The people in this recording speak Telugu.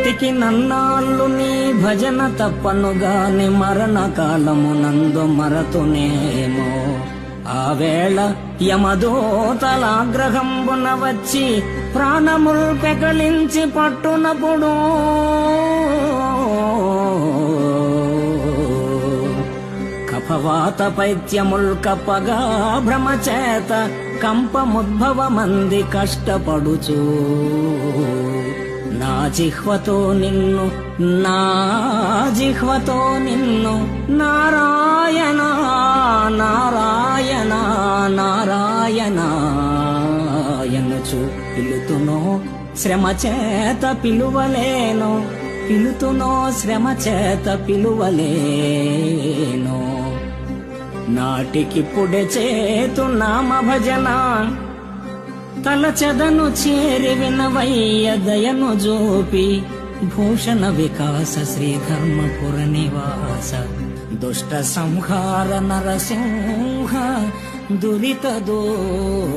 బ్రతికి నన్నాళ్ళు నీ భజన తప్పనుగాని మరణ కాలమునందు మరతునేమో. ఆ వేళ యమదూతలాగ్రహంబున వచ్చి ప్రాణముల్ పెకలించి పట్టునప్పుడు కఫవాత పైత్యముల్ కప్పగా భ్రమచేత కంపముద్భవమంది కష్టపడుచు నా జిహ్వతో నారాయణ నారాయణ నారాయణ ఎనుచు పిలుతునో శ్రమ చేత పిలువలేను, పిలుతునో శ్రమ చేత పిలువలేను. నాటికిప్పుడే చేతు నామ భజన తలచెదను చేరి వినవయ్య దయను జోపి. భూషణ వికాస శ్రీధర్మపుర నివాస దుష్ట సంహార నరసింహ దురిత దూర.